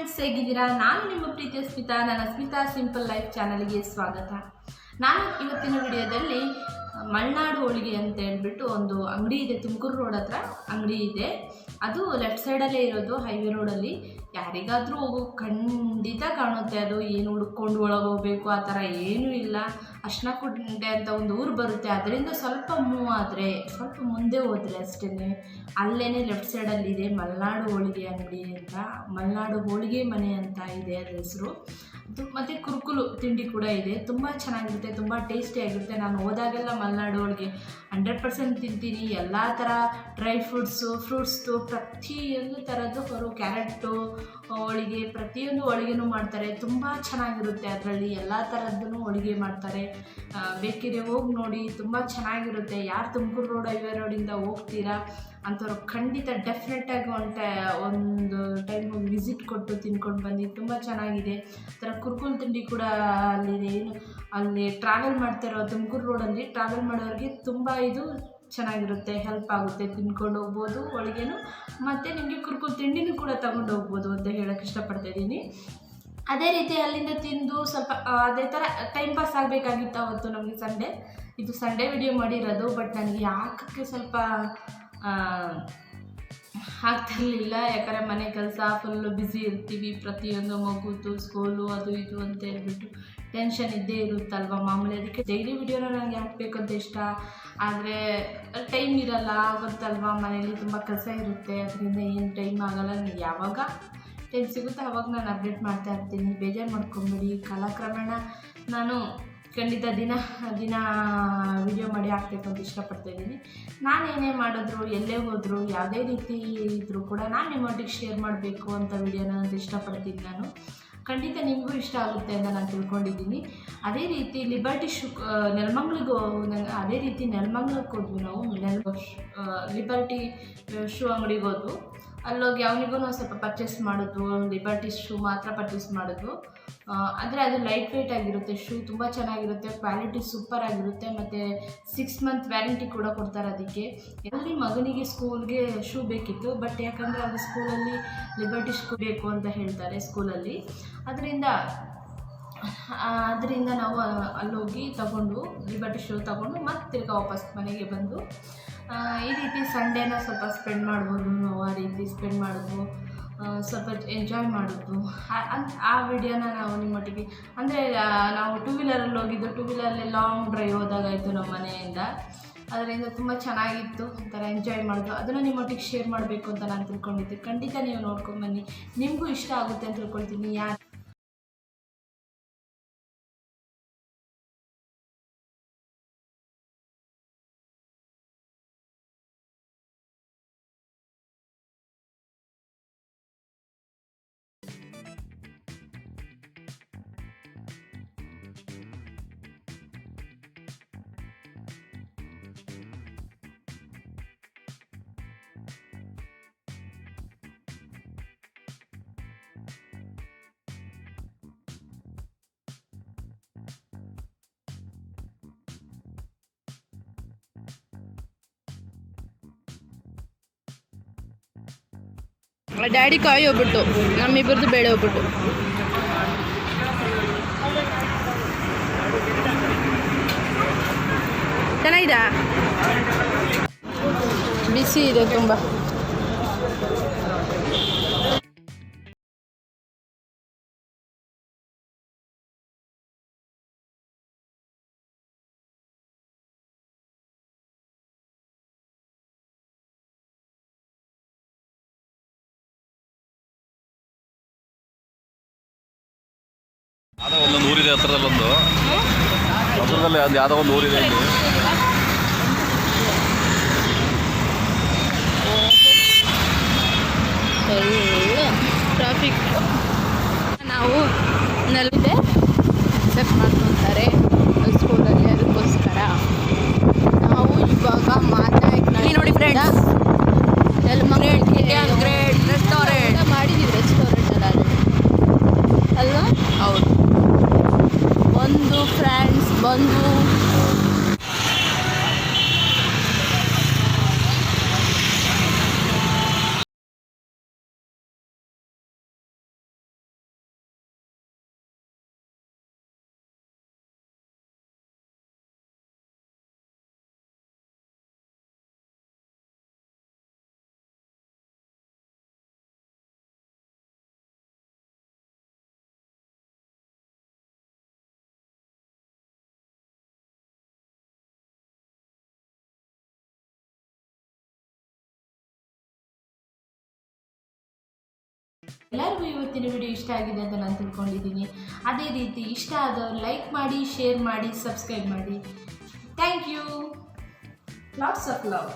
Friends, ಹೇಗಿದ್ದೀರಾ? ನಾನು ನಿಮ್ಮ ಪ್ರೀತಿಯ ಸ್ಮಿತಾ. ನನ್ನ ಸ್ಮಿತಾ ಸಿಂಪಲ್ ಲೈಫ್ ಚಾನಲ್ಗೆ ಸ್ವಾಗತ. ನಾನು ಇವತ್ತಿನ ವಿಡಿಯೋದಲ್ಲಿ ಮಲೆನಾಡು ಹೋಳಿಗೆ ಅಂತ ಹೇಳ್ಬಿಟ್ಟು ಒಂದು ಅಂಗಡಿ ಇದೆ, ತುಮಕೂರು ರೋಡ್ ಹತ್ರ ಅಂಗಡಿ ಇದೆ. ಅದು ಲೆಫ್ಟ್ ಸೈಡಲ್ಲೇ ಇರೋದು, ಹೈವೇ ರೋಡಲ್ಲಿ. ಯಾರಿಗಾದರೂ ಖಂಡಿತ ಕಾಣುತ್ತೆ. ಅದು ಏನು ಹುಡ್ಕೊಂಡು ಒಳಗೆ ಹೋಗಬೇಕು ಆ ಥರ ಏನೂ ಇಲ್ಲ. ಅರ್ಶಿನಕುಂಟೆ ಅಂತ ಒಂದು ಊರು ಬರುತ್ತೆ, ಅದರಿಂದ ಸ್ವಲ್ಪ ಮೂವ್ ಆದರೆ, ಸ್ವಲ್ಪ ಮುಂದೆ ಹೋದರೆ ಅಷ್ಟೇ ಅಲ್ಲೇ ಲೆಫ್ಟ್ ಸೈಡಲ್ಲಿದೆ ಮಲೆನಾಡು ಹೋಳಿಗೆ ಅಂಗಡಿ ಅಂತ. ಮಲೆನಾಡು ಹೋಳಿಗೆ ಮನೆ ಅಂತ ಇದೆ ಅದ್ರ ಹೆಸರು. ಮತ್ತು ಕುರುಕುಲು ತಿಂಡಿ ಕೂಡ ಇದೆ, ತುಂಬ ಚೆನ್ನಾಗಿರುತ್ತೆ, ತುಂಬ ಟೇಸ್ಟಿಯಾಗಿರುತ್ತೆ. ನಾನು ಹೋದಾಗೆಲ್ಲ ಮಲೆನಾಡು ಹೋಳಿಗೆ 100% ತಿಂತೀನಿ. ಎಲ್ಲ ಥರ ಡ್ರೈ ಫ್ರೂಟ್ಸು ಪ್ರತಿಯೊಂದು ಥರದ್ದು ಅವರು ಕ್ಯಾರೆಟು ಹೋಳಿಗೆ, ಪ್ರತಿಯೊಂದು ಹೋಳಿಗೆನೂ ಮಾಡ್ತಾರೆ. ತುಂಬ ಚೆನ್ನಾಗಿರುತ್ತೆ, ಅದರಲ್ಲಿ ಎಲ್ಲ ಥರದ್ದೂ ಹೋಳಿಗೆ ಮಾಡ್ತಾರೆ. ಬೇಕಿದ್ರೆ ಹೋಗಿ ನೋಡಿ, ತುಂಬ ಚೆನ್ನಾಗಿರುತ್ತೆ. ಯಾರು ತುಮಕೂರು ರೋಡ್ ಹೈವೇ ರೋಡಿಂದ ಹೋಗ್ತೀರಾ ಅಂಥವ್ರು ಖಂಡಿತ ಡೆಫಿನೆಟಾಗಿ ಒಂದು ಟೈಮ್ ವಿಸಿಟ್ ಕೊಟ್ಟು ತಿನ್ಕೊಂಡು ಬನ್ನಿ, ತುಂಬ ಚೆನ್ನಾಗಿದೆ. ಥರ ಕುರುಕುಲು ತಿಂಡಿ ಕೂಡ ಅಲ್ಲಿದೆ. ಅಲ್ಲಿ ಟ್ರಾವೆಲ್ ಮಾಡ್ತಾರೋ ತುಮಕೂರು ರೋಡಲ್ಲಿ ಟ್ರಾವೆಲ್ ಮಾಡೋರಿಗೆ ತುಂಬ ಇದು ಚೆನ್ನಾಗಿರುತ್ತೆ, ಹೆಲ್ಪ್ ಆಗುತ್ತೆ. ತಿನ್ಕೊಂಡು ಹೋಗ್ಬೋದು ಹೋಳಿಗೆನೂ, ಮತ್ತು ನಿಮಗೆ ಕುರುಕುಲು ತಿಂಡಿನೂ ಕೂಡ ತಗೊಂಡು ಹೋಗ್ಬೋದು ಅಂತ ಹೇಳೋಕ್ಕೆ ಇಷ್ಟಪಡ್ತಾಯಿದ್ದೀನಿ. ಅದೇ ರೀತಿ ಅಲ್ಲಿಂದ ತಿಂದು ಸ್ವಲ್ಪ ಅದೇ ಥರ ಟೈಮ್ ಪಾಸ್ ಆಗಬೇಕಾಗಿತ್ತು ಅವತ್ತು ನಮಗೆ. ಇದು ಸಂಡೇ ವಿಡಿಯೋ ಮಾಡಿರೋದು, ಬಟ್ ನನಗೆ ಯಾಕಕ್ಕೆ ಸ್ವಲ್ಪ ಆಗ್ತಿರಲಿಲ್ಲ. ಯಾಕಂದರೆ ಮನೆ ಕೆಲಸ ಫುಲ್ಲು ಬ್ಯುಸಿ ಇರ್ತೀವಿ, ಪ್ರತಿಯೊಂದು ಮಗುದು ಸ್ಕೂಲು ಅದು ಇದು ಅಂತ ಹೇಳ್ಬಿಟ್ಟು ಟೆನ್ಷನ್ ಇದ್ದೇ ಇರುತ್ತಲ್ವ ಮಾಮೂಲಿ. ಅದಕ್ಕೆ ಡೈಲಿ ವಿಡಿಯೋನ ನನಗೆ ಹಾಕಬೇಕು ಅಂತ ಇಷ್ಟ, ಆದರೆ ಟೈಮ್ ಇರಲ್ಲ, ಗೊತ್ತಲ್ವ, ಮನೇಲಿ ತುಂಬ ಕೆಲಸ ಇರುತ್ತೆ, ಅದರಿಂದ ಏನು ಟೈಮ್ ಆಗೋಲ್ಲ. ನನಗೆ ಯಾವಾಗ ಟೈಮ್ ಸಿಗುತ್ತೆ ಆವಾಗ ನಾನು ಅಪ್ಡೇಟ್ ಮಾಡ್ತಾ ಇರ್ತೀನಿ, ಬೇಜಾರು ಮಾಡ್ಕೊಂಬಿಡಿ. ಕಾಲಕ್ರಮೇಣ ನಾನು ಖಂಡಿತ ದಿನ ವಿಡಿಯೋ ಮಾಡಿ ಹಾಕಬೇಕು ಅಂತ ಇಷ್ಟಪಡ್ತಾಯಿದ್ದೀನಿ. ನಾನು ಏನೇ ಮಾಡಿದ್ರು, ಎಲ್ಲೇ ಹೋದರೂ, ಯಾವುದೇ ರೀತಿ ಇದ್ದರೂ ಕೂಡ ನಾನು ನಿಮ್ಮೊಟ್ಟಿಗೆ ಶೇರ್ ಮಾಡಬೇಕು ಅಂತ ವಿಡಿಯೋನ ಅಂತ ಇಷ್ಟಪಡ್ತೀನಿ. ನಾನು ಖಂಡಿತ ನಿಮಗೂ ಇಷ್ಟ ಆಗುತ್ತೆ ಅಂತ ನಾನು ತಿಳ್ಕೊಂಡಿದ್ದೀನಿ. ಅದೇ ರೀತಿ ಲಿಬರ್ಟಿ ನೆಲಮಂಗ್ಲಕ್ಕೆ ಹೋದ್ವಿ ನಾವು. ಲಿಬರ್ಟಿ ಶೂ ಅಂಗಡಿಗೆ ಹೋದ್ವು. ಅಲ್ಲೋಗಿ ಅವನಿಗೂ ಸ್ವಲ್ಪ ಪರ್ಚೇಸ್ ಮಾಡಿದ್ವು. ಲಿಬರ್ಟಿ ಶೂ ಮಾತ್ರ ಪರ್ಚೇಸ್ ಮಾಡಿದ್ವು. ಆದರೆ ಅದು ಲೈಟ್ ವೆಯ್ಟ್ ಆಗಿರುತ್ತೆ ಶೂ, ತುಂಬ ಚೆನ್ನಾಗಿರುತ್ತೆ, ಕ್ವಾಲಿಟಿ ಸೂಪರ್ ಆಗಿರುತ್ತೆ. ಮತ್ತು 6 ಮಂತ್ ವ್ಯಾರಂಟಿ ಕೂಡ ಕೊಡ್ತಾರೆ ಅದಕ್ಕೆ. ಅಲ್ಲಿ ಮಗನಿಗೆ ಸ್ಕೂಲ್ಗೆ ಶೂ ಬೇಕಿತ್ತು, ಬಟ್ ಯಾಕಂದರೆ ಅದು ಸ್ಕೂಲಲ್ಲಿ ಲಿಬರ್ಟಿ ಶೂ ಬೇಕು ಅಂತ ಹೇಳ್ತಾರೆ ಸ್ಕೂಲಲ್ಲಿ. ಅದರಿಂದ ನಾವು ಅಲ್ಲೋಗಿ ತಗೊಂಡು ಲಿಬರ್ಟಿ ಶೂ ತಗೊಂಡು ಮತ್ತೆ ತಿರ್ಗಾ ವಾಪಸ್ ಮನೆಗೆ ಬಂದು ಈ ರೀತಿ ಸಂಡೇನ ಸ್ವಲ್ಪ ಸ್ಪೆಂಡ್ ಮಾಡ್ಬೋದು. ನಾವು ಆ ರೀತಿ ಸ್ಪೆಂಡ್ ಮಾಡಿದ್ವು, ಸ್ವಲ್ಪ ಎಂಜಾಯ್ ಮಾಡಿದ್ವು. ಆ ವಿಡಿಯೋನ ನಾವು ನಿಮ್ಮೊಟ್ಟಿಗೆ, ಅಂದರೆ ನಾವು 2 ವೀಲರಲ್ಲಿ ಹೋಗಿದ್ದು, 2 ವೀಲರಲ್ಲಿ ಲಾಂಗ್ ಡ್ರೈವ್ ಹೋದಾಗಾಯಿತು ನಮ್ಮ ಮನೆಯಿಂದ. ಅದರಿಂದ ತುಂಬ ಚೆನ್ನಾಗಿತ್ತು, ಒಂಥರ ಎಂಜಾಯ್ ಮಾಡಿದ್ವು. ಅದನ್ನು ನಿಮ್ಮೊಟ್ಟಿಗೆ ಶೇರ್ ಮಾಡಬೇಕು ಅಂತ ನಾನು ತಿಳ್ಕೊಂಡಿದ್ದೆ. ಖಂಡಿತ ನೀವು ನೋಡ್ಕೊಂಬನ್ನಿ, ನಿಮಗೂ ಇಷ್ಟ ಆಗುತ್ತೆ ಅಂತ ತಿಳ್ಕೊಳ್ತೀನಿ. ಡ್ಯಾಡಿ ಕಾಯಿ ಹೋಗ್ಬಿಟ್ಟು, ನಮ್ಮಿಬ್ಬರದ್ದು ಬೇಳೆ ಹೋಗ್ಬಿಟ್ಟು. ಚೆನ್ನಾಗಿದಾ? ಬಿಸಿ ಇದೆ ತುಂಬ. ಯಾವುದೋ ಒಂದು ಊರಿದೆ ಹತ್ರದಲ್ಲೊಂದು, ಹತ್ರದಲ್ಲಿ ಅದು ಯಾವುದೋ ಒಂದು ಊರಿದೆ ಇಲ್ಲಿ. ಟ್ರಾಫಿಕ್. ನಾವು ನಲ್ಲಿದೆ ಅಕ್ಸೆಪ್ಟ್ ಮಾಡ್ಕೊತಾರೆ ಸ್ಕೂಲಲ್ಲಿ, ಅದಕ್ಕೋಸ್ಕರ ನಾವು ಇವಾಗ ಮಾತಾಡಿ ನೋಡಿ ಫ್ರೆಂಡ್ಸ್, ಗ್ರೇಟ್ ರೆಸ್ಟೋರೆಂಟ್ ಮಾಡಿದ್ದೀವಿ. ರೆಸ್ಟೋರೆಂಟಲ್ಲಿ ಅಲ್ವಾ? ಹೌದು. ಒಂದು ಫ್ರೆಂಡ್ಸ್ ಬಂದು ಎಲ್ಲರಿಗೂ ಇವತ್ತಿನ ವಿಡಿಯೋ ಇಷ್ಟ ಆಗಿದೆ ಅಂತ ನಾನು ತಿಳ್ಕೊಂಡಿದ್ದೀನಿ. ಅದೇ ರೀತಿ ಇಷ್ಟ ಆದವರು ಲೈಕ್ ಮಾಡಿ, ಶೇರ್ ಮಾಡಿ, ಸಬ್ಸ್ಕ್ರೈಬ್ ಮಾಡಿ. Thank you. Lots of love.